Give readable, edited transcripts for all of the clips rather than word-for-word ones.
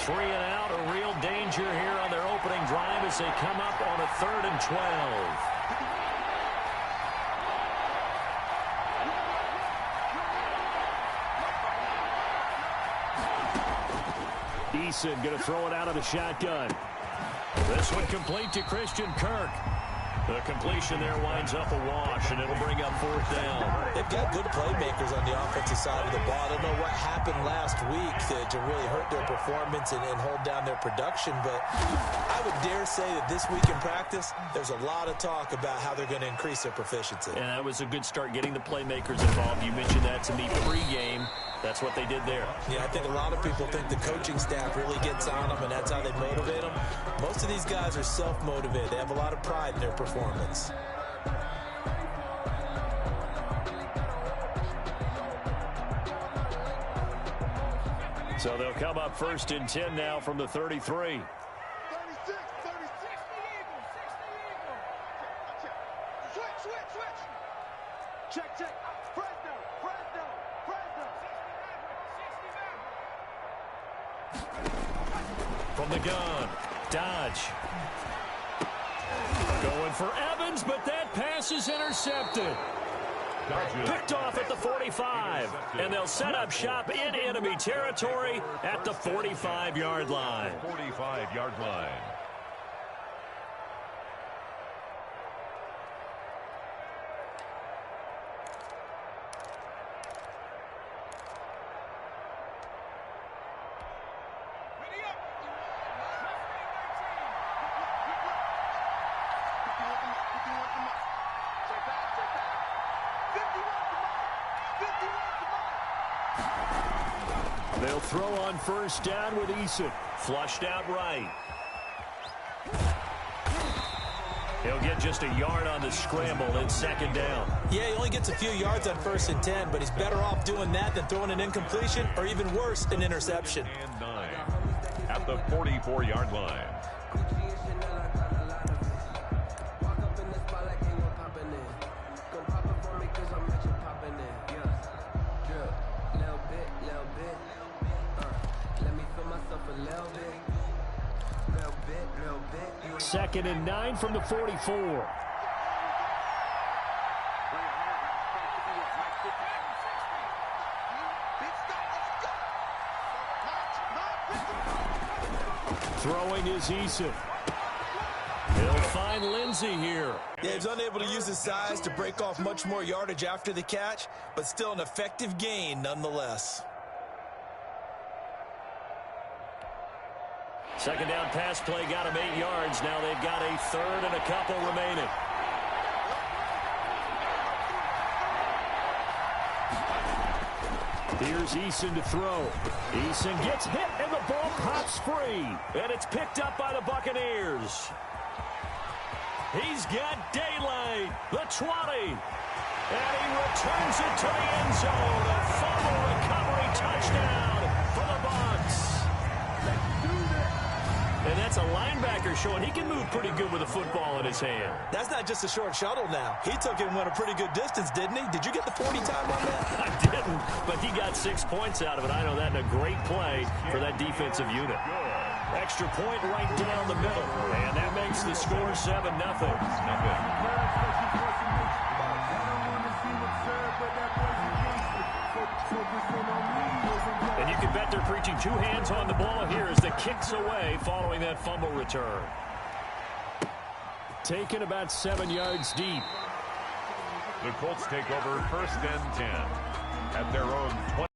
3 and out, a real danger here on their opening drive as they come up on a 3rd and 12. Eason going to throw it out of the shotgun. This one complete to Christian Kirk. The completion there winds up a wash, and it'll bring up 4th down. They've got good playmakers on the offensive side of the ball. I don't know what happened last week to really hurt their performance and hold down their production, but I would dare say that this week in practice, there's a lot of talk about how they're going to increase their proficiency. And that was a good start getting the playmakers involved. You mentioned that to me pregame. That's what they did there. Yeah, I think a lot of people think the coaching staff really gets on them, and that's how they motivate them. Most of these guys are self-motivated. They have a lot of pride in their performance. So they'll come up 1st and 10 now from the 33. From the gun, Dodge. Going for Evans, but that pass is intercepted. Picked off at the 45, and they'll set up shop in enemy territory at the 45-yard line. 45-yard line. They'll throw on 1st down with Eason. Flushed out right. He'll get just a yard on the scramble in 2nd down. Yeah, he only gets a few yards on 1st and 10, but he's better off doing that than throwing an incompletion or even worse, an interception. And 9 at the 44-yard line. Second and 9 from the 44. Throwing is Eason. He'll find Lindsey here. Yeah, he's unable to use his size to break off much more yardage after the catch, but still an effective gain nonetheless. 2nd down pass play got him 8 yards. Now they've got a 3rd and a couple remaining. Here's Eason to throw. Eason gets hit and the ball pops free. And it's picked up by the Buccaneers. He's got daylight. The 20. And he returns it to the end zone. A fumble recovery touchdown for the Bucs. And that's a linebacker showing he can move pretty good with a football in his hand. That's not just a short shuttle now. He took it and went a pretty good distance, didn't he? Did you get the 40 time on that? I didn't, but he got 6 points out of it. I know that in a great play for that defensive unit. Extra point right down the middle. And that makes the score 7-0. And you can bet they're preaching 2 hands on the ball here as the kick's away following that fumble return. Taken about 7 yards deep. The Colts take over 1st and 10 at their own 20.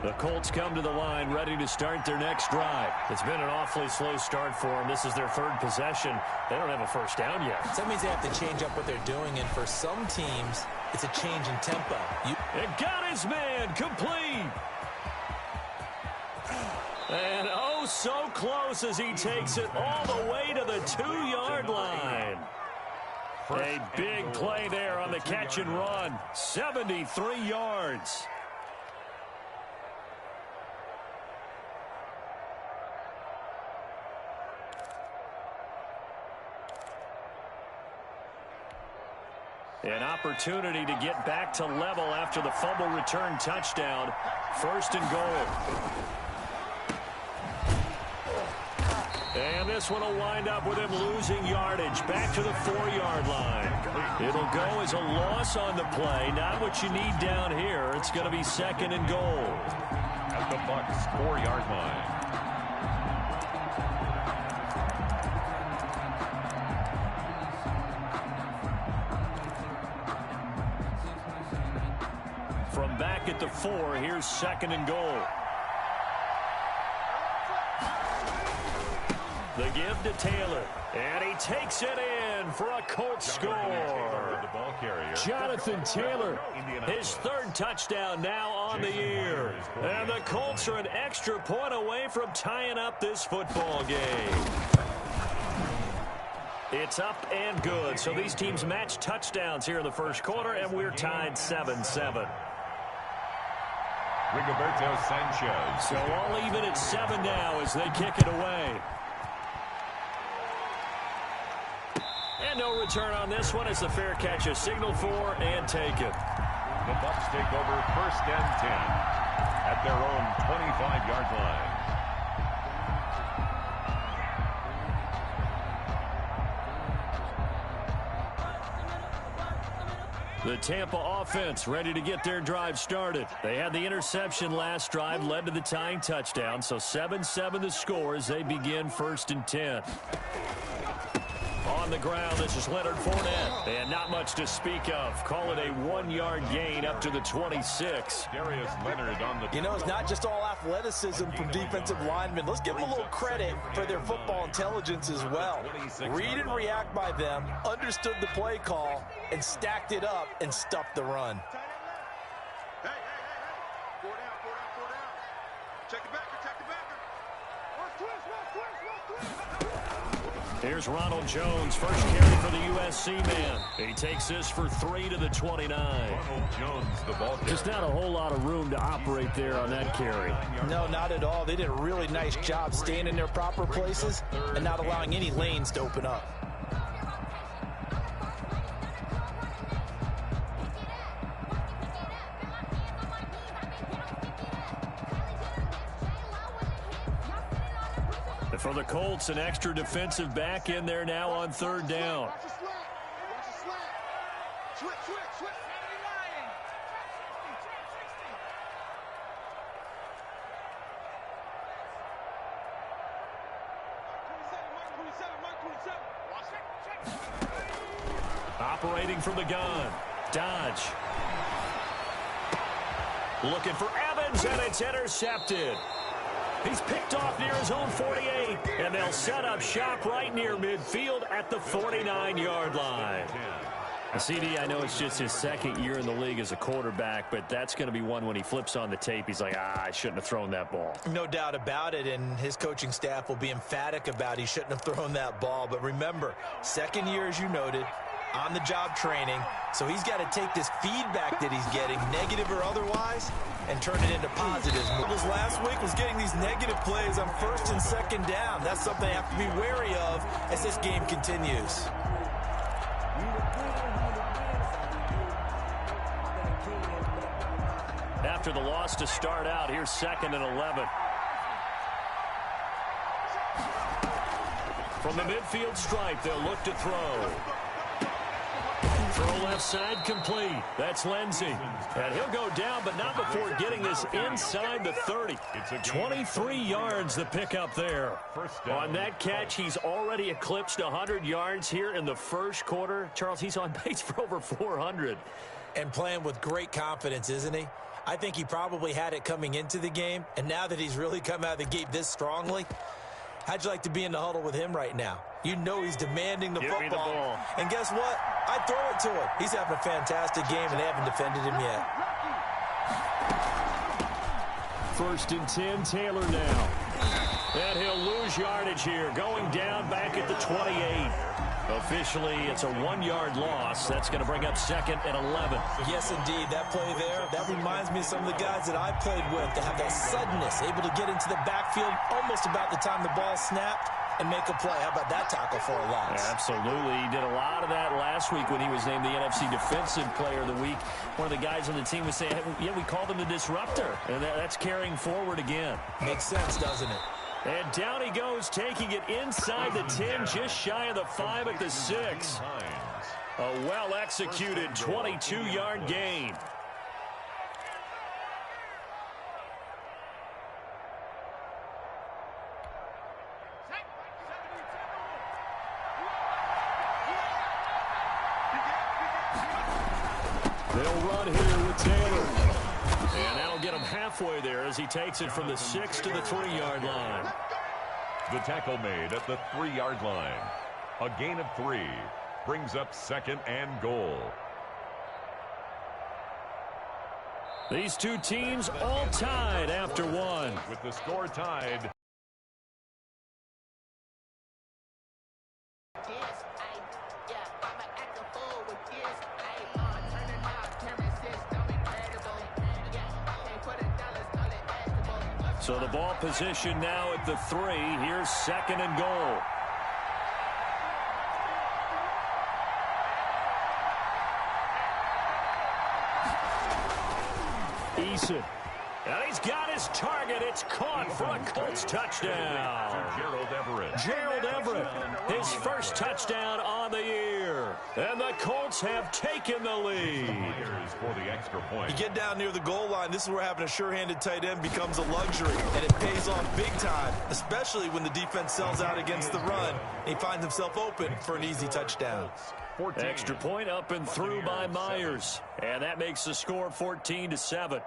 The Colts come to the line ready to start their next drive. It's been an awfully slow start for them. This is their 3rd possession. They don't have a 1st down yet. So that means they have to change up what they're doing, and for some teams, it's a change in tempo. And got his man complete. And oh, so close as he takes it all the way to the 2-yard line. A big play there on the catch and run. 73 yards. An opportunity to get back to level after the fumble return touchdown. 1st and goal. And this one will wind up with him losing yardage back to the 4-yard line. It'll go as a loss on the play. Not what you need down here. It's going to be 2nd and goal. At the Bucs 4-yard line. From back at the 4, here's 2nd and goal. The give to Taylor, and he takes it in for a Colts score. Jonathan Taylor, his 3rd touchdown now on the year. And the Colts are an extra point away from tying up this football game. It's up and good. So these teams match touchdowns here in the 1st quarter, and we're tied 7-7. Rigoberto Sanchez. So all even at 7 now as they kick it away. And no return on this one as the fair catch is signaled for and taken. The Bucs take over 1st and 10 at their own 25-yard line. The Tampa offense ready to get their drive started. They had the interception last drive, led to the tying touchdown. So 7-7 the score as they begin 1st and 10. On the ground, this is Leonard Fournette. And not much to speak of. Call it a 1-yard gain up to the 26. Darius Leonard on the... You know, it's not just all athleticism from defensive linemen. Let's give them a little credit for their football intelligence as well. Read and react by them, understood the play call, and stacked it up and stuffed the run. Hey. 4 down. Check the backer. Here's Ronald Jones, first carry for the USC man. He takes this for 3 to the 29. Ronald Jones, the ball carrier. Just not a whole lot of room to operate there on that carry. No, not at all. They did a really nice job staying in their proper places and not allowing any lanes to open up. For the Colts, an extra defensive back in there now on 3rd down. Watch the slant. Switch. Operating from the gun. Dodge. Looking for Evans, and it's intercepted. He's picked off near his own 48, and they'll set up shop right near midfield at the 49-yard line. CD, I know it's just his 2nd year in the league as a quarterback, but that's going to be one when he flips on the tape. He's like, I shouldn't have thrown that ball. No doubt about it, and his coaching staff will be emphatic about he shouldn't have thrown that ball. But remember, 2nd year, as you noted, on-the-job training, so he's got to take this feedback that he's getting, negative or otherwise, and turn it into positives. This last week was getting these negative plays on 1st and 2nd down. That's something I have to be wary of as this game continues. After the loss to start out, here's 2nd and 11. From the midfield stripe, they'll look to throw. Throw left side complete. That's Lindsey. And he'll go down, but not before getting this inside the 30. 23 yards the pickup there. On that catch, he's already eclipsed 100 yards here in the 1st quarter. Charles, he's on pace for over 400. And playing with great confidence, isn't he? I think he probably had it coming into the game, and now that he's really come out of the gate this strongly, how'd you like to be in the huddle with him right now? You know he's demanding the football. Me the ball. And guess what? I'd throw it to him. He's having a fantastic game, and they haven't defended him yet. 1st and 10, Taylor now. And he'll lose yardage here, going down back at the 28. Officially, it's a 1-yard loss. That's going to bring up 2nd and 11. Yes, indeed. That play there, that reminds me of some of the guys that I played with that have that suddenness, able to get into the backfield almost about the time the ball snapped and make a play. How about that tackle for a loss? Absolutely. He did a lot of that last last week when he was named the NFC Defensive Player of the Week. One of the guys on the team was saying, hey, yeah, we called him the disruptor. And that's carrying forward again. Makes sense, doesn't it? And down he goes, taking it inside the 10, just shy of the 5 at the 6. A well-executed 22-yard gain. They'll run here with Taylor. And that'll get him halfway there as he takes it from the 6 to the 3-yard line. The tackle made at the 3-yard line. A gain of 3 brings up 2nd and goal. These two teams all tied after one. With the score tied. So the ball position now at the 3. Here's 2nd and goal. Eason. And he's got his target. It's caught for a Colts touchdown. Gerald Everett, his first touchdown on the year. And the Colts have taken the lead. For the extra point. You get down near the goal line, this is where having a sure-handed tight end becomes a luxury, and it pays off big time, especially when the defense sells out against the run. He finds himself open for an easy touchdown. 14. Extra point up and through by Myers. And that makes the score 14-7.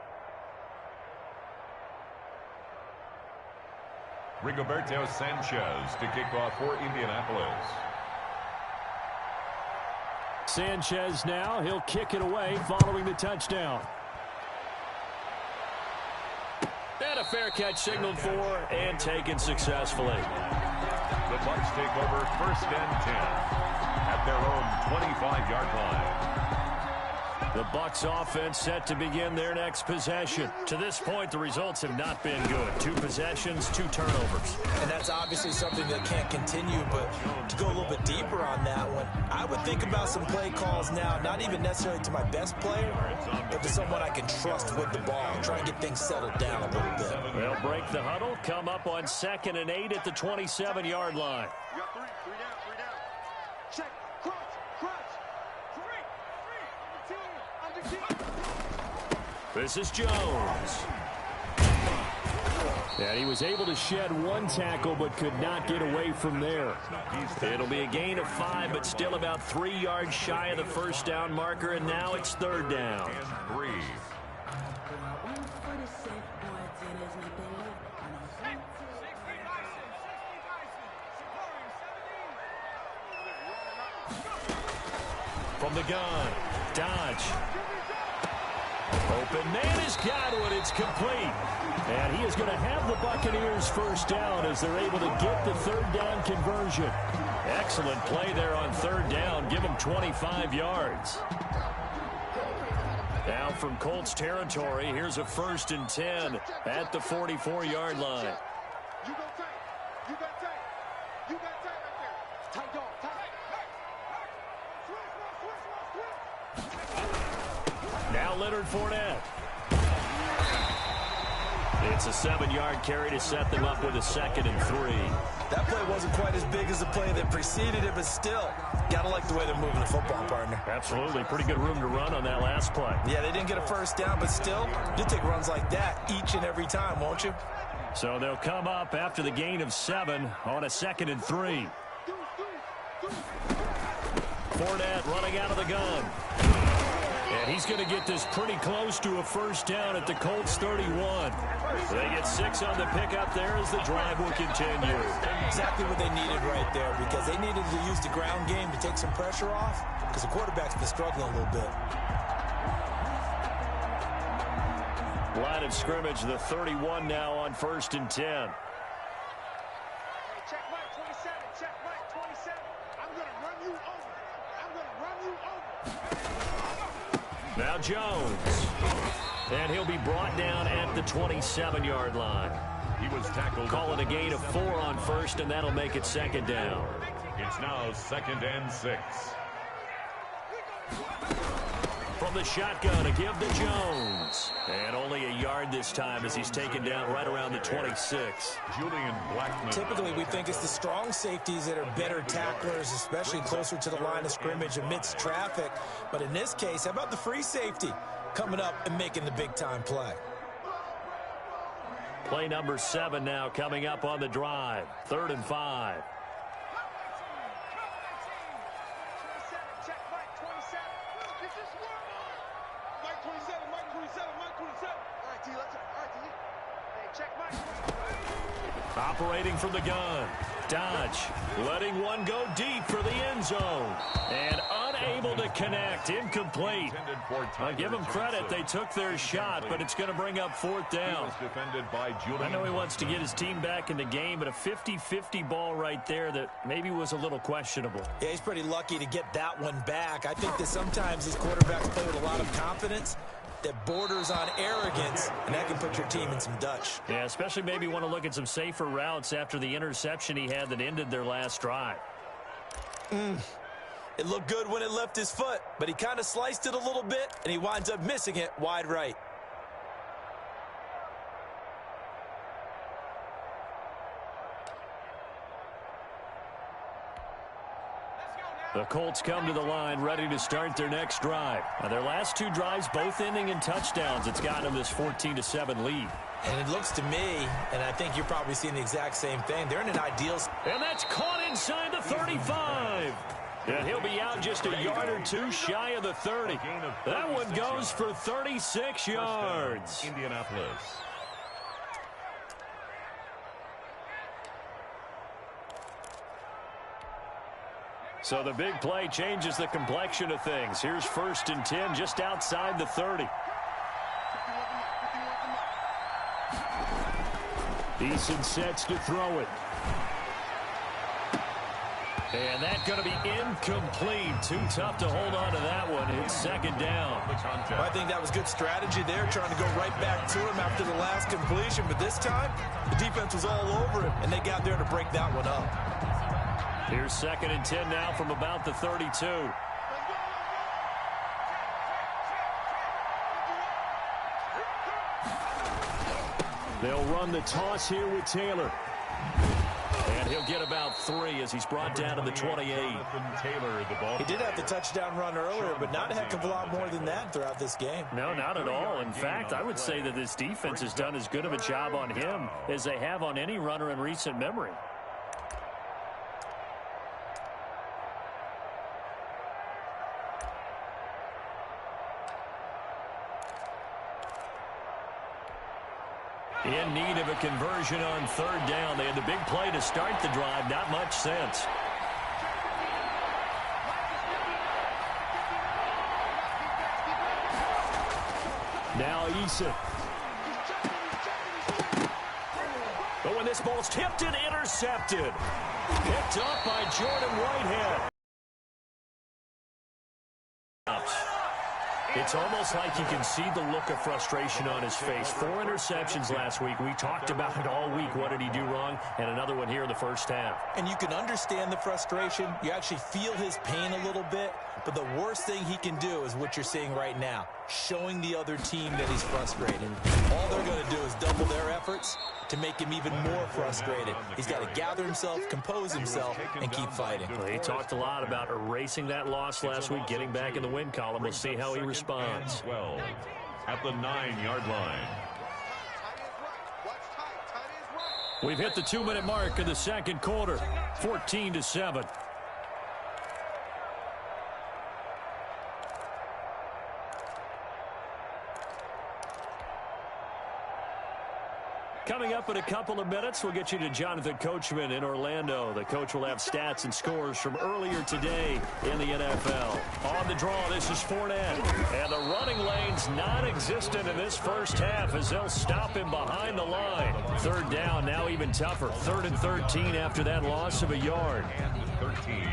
Rigoberto Sanchez to kick off for Indianapolis. Sanchez now, he'll kick it away following the touchdown. And a fair catch signaled for and taken successfully. The Bucs take over 1st and 10 at their own 25-yard line. The Bucs offense set to begin their next possession. To this point, the results have not been good. 2 possessions, 2 turnovers. And that's obviously something that can't continue, but to go a little bit deeper on that one, I would think about some play calls now, not even necessarily to my best player, but to someone I can trust with the ball, try and get things settled down a little bit. They'll break the huddle, come up on 2nd and 8 at the 27-yard line. You got 3 down. Check, crunch. 3, 2, under 10. This is Jones. And he was able to shed 1 tackle but could not get away from there. It'll be a gain of 5, but still about 3 yards shy of the first down marker, and now it's 3rd down. 3. From the gun, Dodge. Open man has got one. It's complete. And he is going to have the Buccaneers first down as they're able to get the 3rd down conversion. Excellent play there on 3rd down. Give them 25 yards. Now from Colts territory, here's a 1st and 10 at the 44-yard line. You go tight. You got tight. You got tight right there. Tight dog. Tight. Switch. Now Leonard Fournette. It's a 7-yard carry to set them up with a 2nd and 3. That play wasn't quite as big as the play that preceded it, but still, gotta like the way they're moving the football, partner. Absolutely. Pretty good room to run on that last play. Yeah, they didn't get a first down, but still, you'll take runs like that each and every time, won't you? So they'll come up after the gain of 7 on a 2nd and 3. Fournette running out of the gun. And he's going to get this pretty close to a first down at the Colts 31. They get 6 on the pickup there as the drive will continue. Exactly what they needed right there, because they needed to use the ground game to take some pressure off, because the quarterback's been struggling a little bit. Line of scrimmage, the 31 now on 1st and 10. Hey, check Mike 27. Check Mike 27. I'm going to run you over. Now Jones. And he'll be brought down at the 27-yard line. He was tackled. Call it a gain of 4 on 1st, and that'll make it 2nd down. It's now 2nd and 6. from the shotgun to give to Jones. And only a yard this time as he's taken down right around the 26. Julian Blackman. Typically, we think it's the strong safeties that are better tacklers, especially closer to the line of scrimmage amidst traffic. But in this case, how about the free safety coming up and making the big-time play? Play number 7 now coming up on the drive. 3rd and 5. Operating from the gun. Dodge letting one go deep for the end zone. And unable to connect. Incomplete. I give them credit. They took their shot, but it's going to bring up 4th down. I know he wants to get his team back in the game, but a 50-50 ball right there that maybe was a little questionable. Yeah, he's pretty lucky to get that one back. I think that sometimes these quarterbacks play with a lot of confidence that borders on arrogance, and that can put your team in some Dutch. Yeah, especially maybe want to look at some safer routes after the interception he had that ended their last drive. It looked good when it left his foot, but he kind of sliced it a little bit, and he winds up missing it wide right. The Colts come to the line ready to start their next drive. Now, their last 2 drives both ending in touchdowns. It's gotten them this 14-7 lead. And it looks to me, and I think you're probably seeing the exact same thing, they're in an ideal... And that's caught inside the 35. And he'll be out just a yard or 2 shy of the 30. That one goes for 36 yards. Indianapolis. So the big play changes the complexion of things. Here's 1st and 10 just outside the 30. Eason sets to throw it. And that's going to be incomplete. Too tough to hold on to that one. It's 2nd down. I think that was good strategy there, trying to go right back to him after the last completion. But this time, the defense was all over him, and they got there to break that one up. Here's 2nd and 10 now from about the 32. They'll run the toss here with Taylor. And he'll get about 3 as he's brought down to the 28. He did have the touchdown run earlier, but not a heck of a lot more than that throughout this game. No, not at all. In fact, I would say that this defense has done as good of a job on him as they have on any runner in recent memory. In need of a conversion on 3rd down. They had the big play to start the drive. Not much sense. Now Eason. But when this ball's tipped and intercepted. Picked up by Jordan Whitehead. It's almost like you can see the look of frustration on his face. 4 interceptions last week. We talked about it all week. What did he do wrong? And another one here in the first half. And you can understand the frustration. You actually feel his pain a little bit. But the worst thing he can do is what you're seeing right now, showing the other team that he's frustrated. All they're going to do is double their efforts to make him even more frustrated. He's got to gather himself, compose himself, and keep fighting. Well, he talked a lot about erasing that loss last week, getting back in the win column. We'll see how he responds. 12 at the 9-yard line. We've hit the 2-minute mark of the 2nd quarter, 14-7. Coming up in a couple of minutes, we'll get you to Jonathan Coachman in Orlando. The coach will have stats and scores from earlier today in the NFL. On the draw, this is Fournette. And the running lane's non-existent in this first half as they'll stop him behind the line. 3rd down, now even tougher. 3rd and 13 after that loss of a yard. And 13.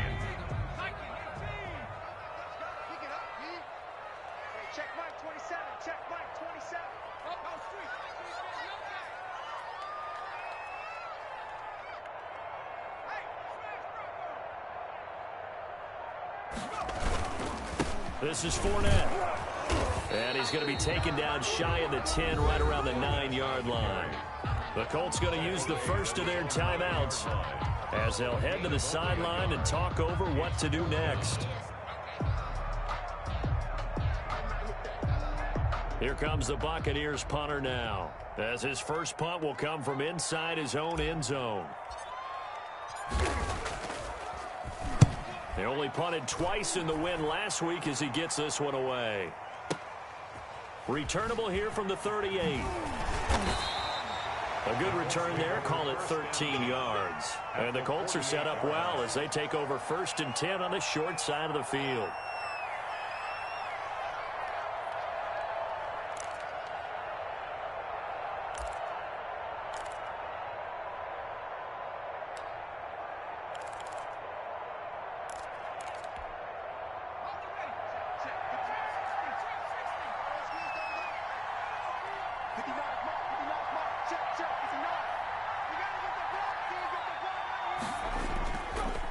Check Mike 27. Check Mike 27. This is Fournette. And he's going to be taken down shy of the 10, right around the 9-yard line. The Colts going to use the first of their timeouts as they'll head to the sideline and talk over what to do next. Here comes the Buccaneers punter now, as his first punt will come from inside his own end zone. They only punted twice in the win last week as he gets this one away. Returnable here from the 38. A good return there, call it 13 yards. And the Colts are set up well as they take over 1st and 10 on the short side of the field.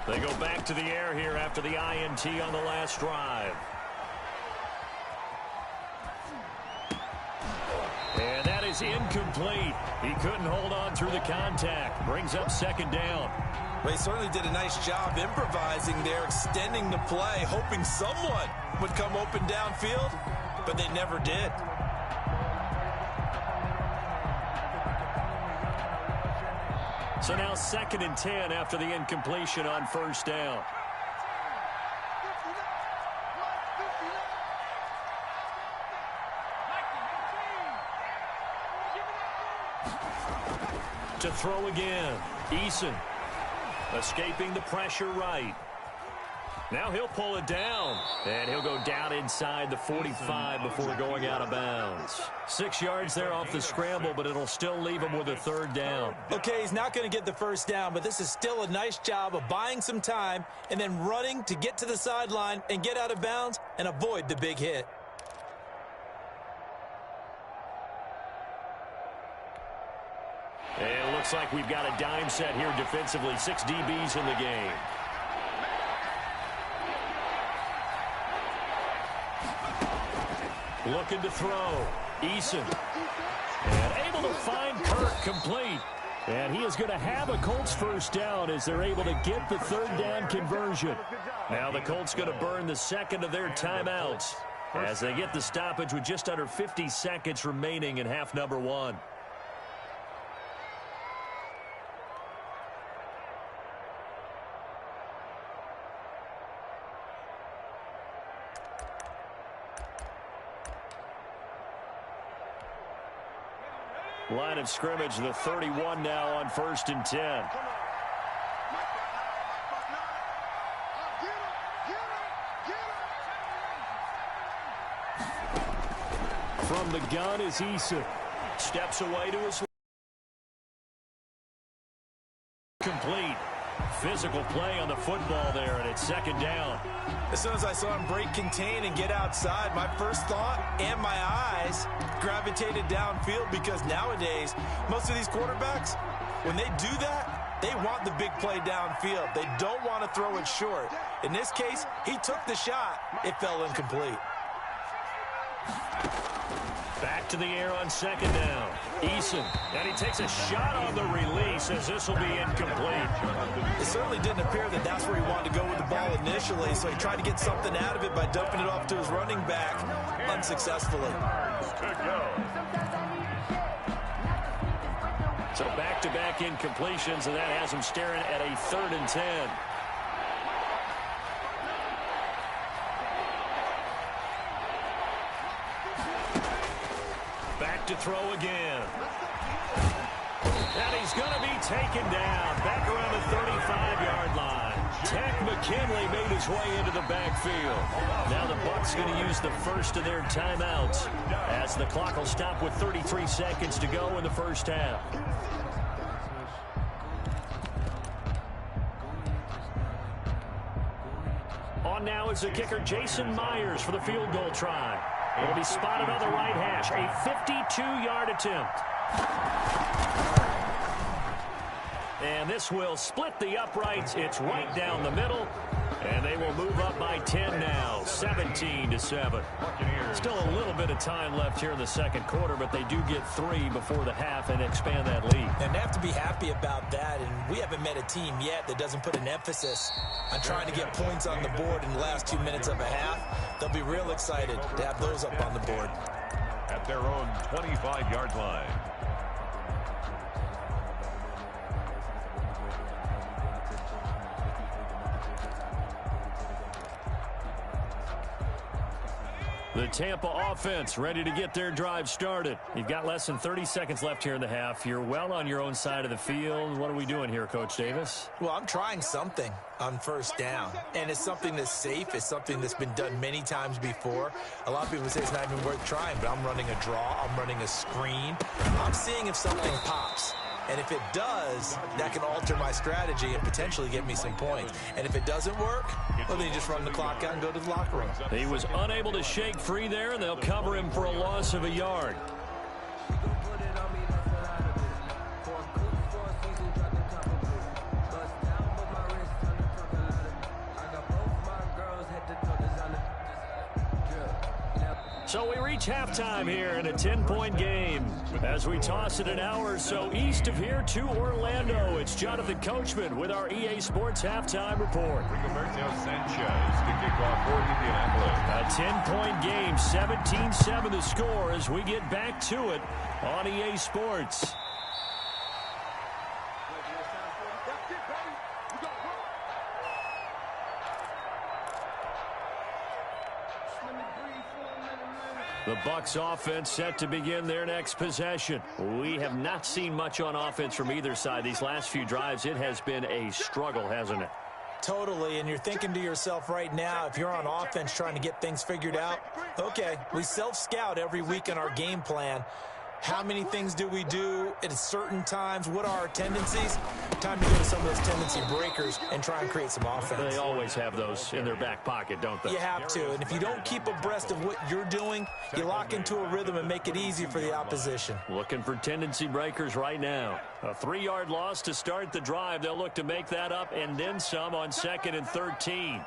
They go back to the air here after the INT on the last drive. And that is incomplete. He couldn't hold on through the contact. Brings up 2nd down. Well, he certainly did a nice job improvising there, extending the play, hoping someone would come open downfield, but they never did. So now 2nd and 10 after the incompletion on 1st down. To throw again. Eason escaping the pressure right. Now he'll pull it down, and he'll go down inside the 45 before going out of bounds. 6 yards there off the scramble, but it'll still leave him with a 3rd down. Okay, he's not going to get the 1st down, but this is still a nice job of buying some time and then running to get to the sideline and get out of bounds and avoid the big hit. And it looks like we've got a dime set here defensively. 6 DBs in the game. Looking to throw. Eason. And able to find Kirk complete. And he is going to have a Colts 1st down as they're able to get the 3rd down conversion. Now the Colts going to burn the 2nd of their timeouts as they get the stoppage with just under 50 seconds remaining in half number 1. Line of scrimmage, the 31 now on 1st and 10. From the gun is Eason. Steps away to his complete. Physical play on the football there, and it's 2nd down. As soon as I saw him break contain and get outside, my first thought and my eyes gravitated downfield, because nowadays, most of these quarterbacks, when they do that, they want the big play downfield. They don't want to throw it short. In this case, he took the shot. It fell incomplete. Back to the air on 2nd down. Eason, and he takes a shot on the release as this will be incomplete. It certainly didn't appear that that's where he wanted to go with the ball initially, so he tried to get something out of it by dumping it off to his running back unsuccessfully. So back-to-back incompletions, and that has him staring at a 3rd and 10. Back to throw again. And he's going to be taken down back around the 35-yard line. Tech McKinley made his way into the backfield. Now the Bucs going to use the first of their timeouts as the clock will stop with 33 seconds to go in the 1st half. On now is the kicker Jason Myers for the field goal try. It'll be spotted on the right hash. A 52-yard attempt. And this will split the uprights. It's right down the middle. And they will move up by 10 now. 17-7. Still a little bit of time left here in the second quarter, but they do get 3 before the half and expand that lead. And they have to be happy about that, and we haven't met a team yet that doesn't put an emphasis on trying to get points on the board in the last 2 minutes of a half. They'll be real excited to have those up on the board. At their own 25-yard line. The Tampa offense ready to get their drive started. You've got less than 30 seconds left here in the half. You're well on your own side of the field. What are we doing here, Coach Davis? Well, I'm trying something on first down, and it's something that's safe. It's something that's been done many times before. A lot of people say it's not even worth trying, but I'm running a draw. I'm running a screen. I'm seeing if something pops. And if it does, that can alter my strategy and potentially get me some points. And if it doesn't work, well, then you just run the clock out and go to the locker room. He was unable to shake free there, and they'll cover him for a loss of a yard. So we reach halftime here in a 10-point game. As we toss it an hour or so east of here to Orlando, it's Jonathan Coachman with our EA Sports Halftime Report. Rigoberto Sanchez to kick off for Indianapolis. A 10-point game, 17-7 the score as we get back to it on EA Sports. The Bucs offense set to begin their next possession. We have not seen much on offense from either side. These last few drives, it has been a struggle, hasn't it? Totally, and you're thinking to yourself right now, if you're on offense trying to get things figured out, okay, we self-scout every week in our game plan. How many things do we do at certain times? What are our tendencies? Time to go to some of those tendency breakers and try and create some offense. They always have those in their back pocket, don't they? You have to, and if you don't keep abreast of what you're doing, you lock into a rhythm and make it easy for the opposition. Looking for tendency breakers right now. A 3-yard loss to start the drive. They'll look to make that up and then some on 2nd and 13.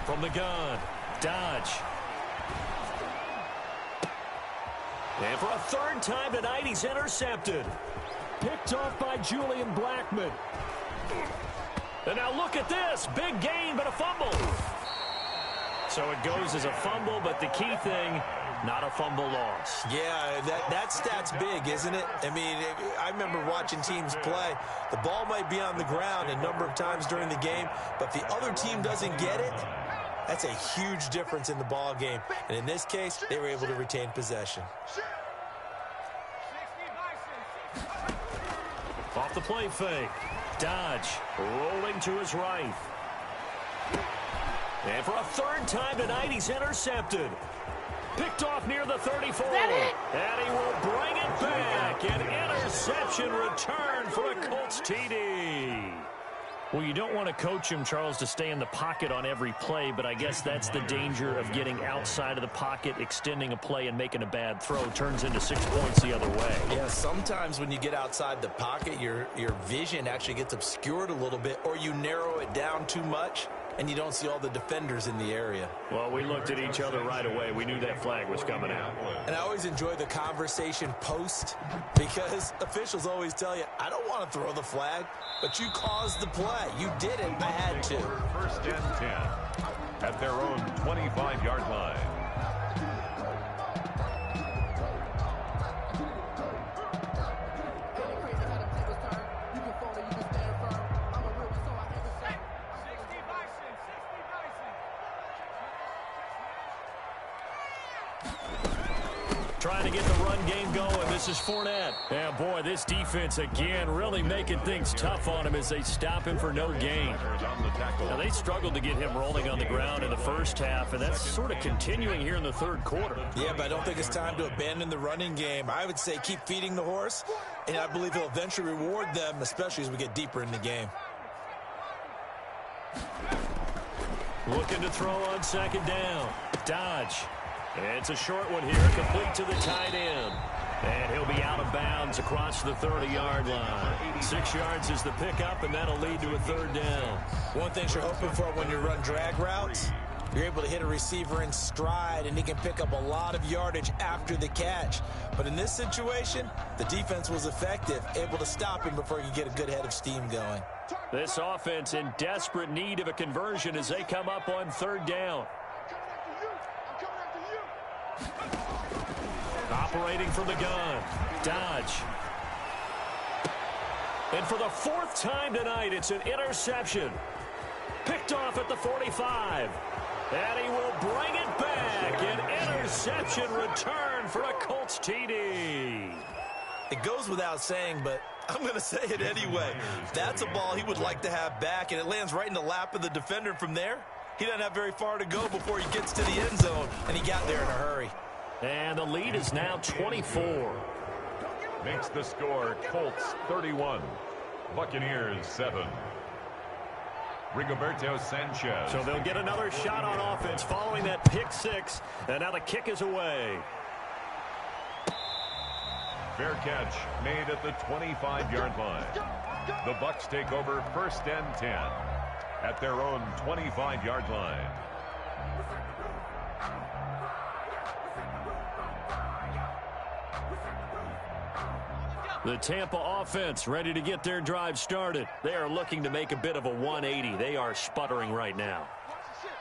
From the gun, Dodge. And for a 3rd time tonight, he's intercepted. Picked off by Julian Blackmon. And now look at this. Big gain, but a fumble. So it goes as a fumble, but the key thing, not a fumble loss. Yeah, that stat's big, isn't it? I mean, I remember watching teams play. The ball might be on the ground a number of times during the game, but if the other team doesn't get it, that's a huge difference in the ball game. And in this case, they were able to retain possession. Off the play fake. Dodge rolling to his right. And for a 3rd time tonight, he's intercepted. Picked off near the 34. And he will bring it back. An interception return for a Colts TD. Well, you don't want to coach him, Charles, to stay in the pocket on every play, but I guess that's the danger of getting outside of the pocket, extending a play, and making a bad throw. Turns into 6 points the other way. Yeah, sometimes when you get outside the pocket, your vision actually gets obscured a little bit, or you narrow it down too much, and you don't see all the defenders in the area. Well, we looked at each other right away. We knew that flag was coming out. And I always enjoy the conversation post, because officials always tell you, I don't want to throw the flag, but you caused the play. You did it. I had to. 1st and 10 at their own 25-yard line. Trying to get the run game going. This is Fournette. And boy, this defense again really making things tough on him as they stop him for no gain. Now, they struggled to get him rolling on the ground in the first half, and that's sort of continuing here in the 3rd quarter. Yeah, but I don't think it's time to abandon the running game. I would say keep feeding the horse, and I believe he'll eventually reward them, especially as we get deeper in the game. Looking to throw on 2nd down. Dodge. It's a short one here, complete to the tight end. And he'll be out of bounds across the 30-yard line. 6 yards is the pickup, and that'll lead to a third down. One thing you're hoping for when you run drag routes, you're able to hit a receiver in stride, and he can pick up a lot of yardage after the catch. But in this situation, the defense was effective, able to stop him before he could get a good head of steam going. This offense in desperate need of a conversion as they come up on third down. Operating from the gun. Dodge. And for the 4th time tonight, it's an interception. Picked off at the 45. And he will bring it back. An interception return for a Colts TD. It goes without saying, but I'm going to say it anyway. That's a ball he would like to have back, and it lands right in the lap of the defender. From there, he doesn't have very far to go before he gets to the end zone, and he got there in a hurry. And the lead is now 24. Makes the score Colts 31, Buccaneers 7. Rigoberto Sanchez. So they'll get another shot on offense following that pick 6, and now the kick is away. Fair catch made at the 25-yard line. The Bucs take over 1st and 10 at their own 25-yard line. The Tampa offense ready to get their drive started. They are looking to make a bit of a 180. They are sputtering right now.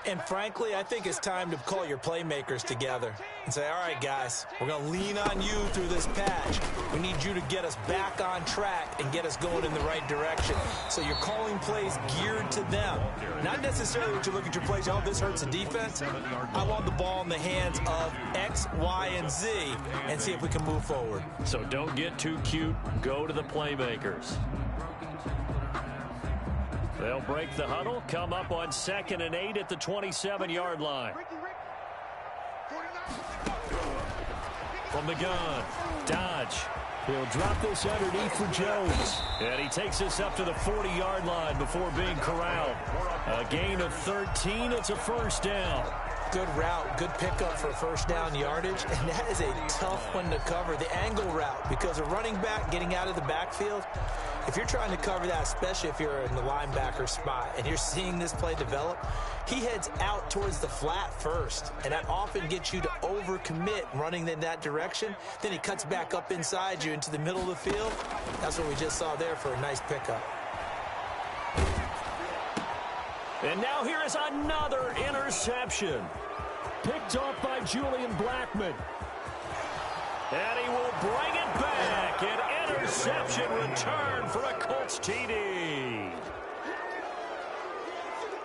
And frankly, I think it's time to call your playmakers together and say, all right, guys, we're going to lean on you through this patch. We need you to get us back on track and get us going in the right direction. So you're calling plays geared to them. Not necessarily what you look at your plays, oh, this hurts the defense. I want the ball in the hands of X, Y, and Z and see if we can move forward. So don't get too cute. Go to the playmakers. They'll break the huddle, come up on 2nd and 8 at the 27-yard line. From the gun, Dodge. He'll drop this underneath for Jones. And he takes this up to the 40-yard line before being corralled. A gain of 13. It's a first down. Good route, good pickup for first down yardage, and that is a tough one to cover, the angle route, because a running back getting out of the backfield, if you're trying to cover that, especially if you're in the linebacker spot and you're seeing this play develop, he heads out towards the flat first, and that often gets you to overcommit running in that direction. Then he cuts back up inside you into the middle of the field. That's what we just saw there for a nice pickup. And now here is another interception. Picked off by Julian Blackmon. And he will bring it back. An interception return for a Colts TD.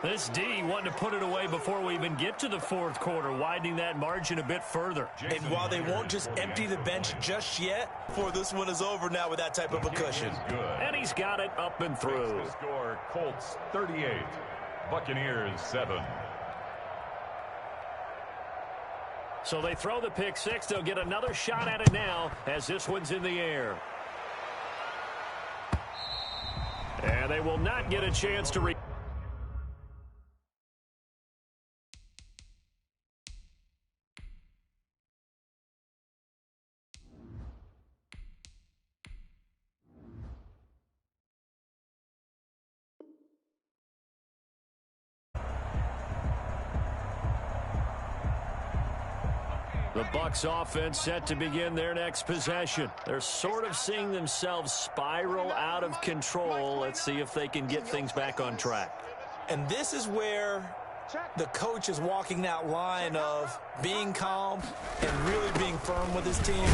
This D wanted to put it away before we even get to the 4th quarter, widening that margin a bit further. And while they won't just empty the bench just yet, before this one is over now with that type of a cushion. And he's got it up and through. Makes the score Colts 38, Buccaneers 7. So they throw the pick 6. They'll get another shot at it now as this one's in the air. And they will not get a chance to The Bucs offense set to begin their next possession. They're sort of seeing themselves spiral out of control. Let's see if they can get things back on track. And this is where the coach is walking that line of being calm and really being firm with his team.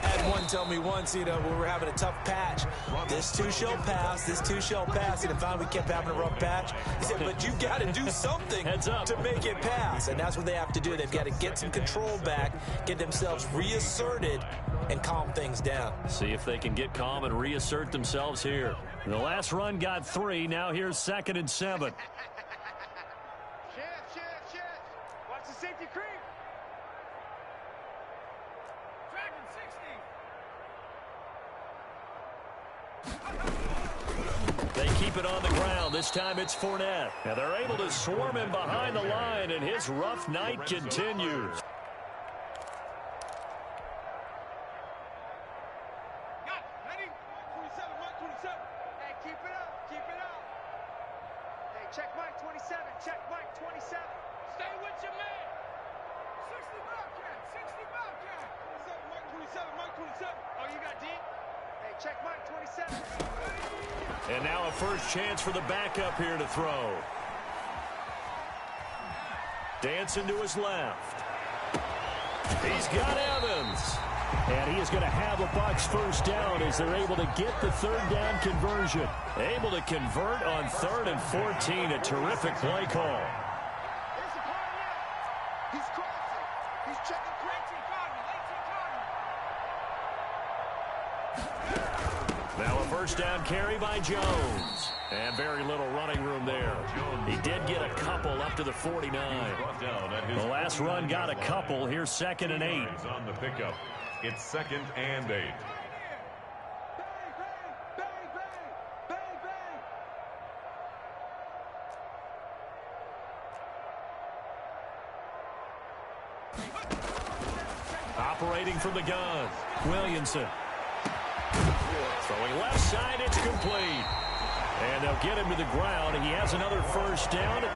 I had one tell me once, when we were having a tough patch, this too shall pass, this too shall pass. And finally we kept having a rough patch. He said, but you've got to do something to make it pass. And that's what they have to do. They've got to get some control back, get themselves reasserted, and calm things down. See if they can get calm and reassert themselves here. The last run got 3. Now here's 2nd and 7. Watch the safety creep. They keep it on the ground. This time it's Fournette. And they're able to swarm him behind the line, and his rough night continues. Oh, you got D? Hey, check Mike 27. And now a first chance for the backup here to throw. Dancing to his left. He's got Evans. And he is going to have the Bucs first down as they're able to get the third down conversion. Able to convert on 3rd and 14. A terrific play call. Here's the play now. He's crossing. He's checking quick. Now a first down carry by Jones. And very little running room there. He did get a couple up to the 49. The last run got a couple. Here's 2nd and 8. He's on the pickup. It's 2nd and 8. Operating from the gun, Williamson. Throwing left side, it's complete. And they'll get him to the ground. He has another first down at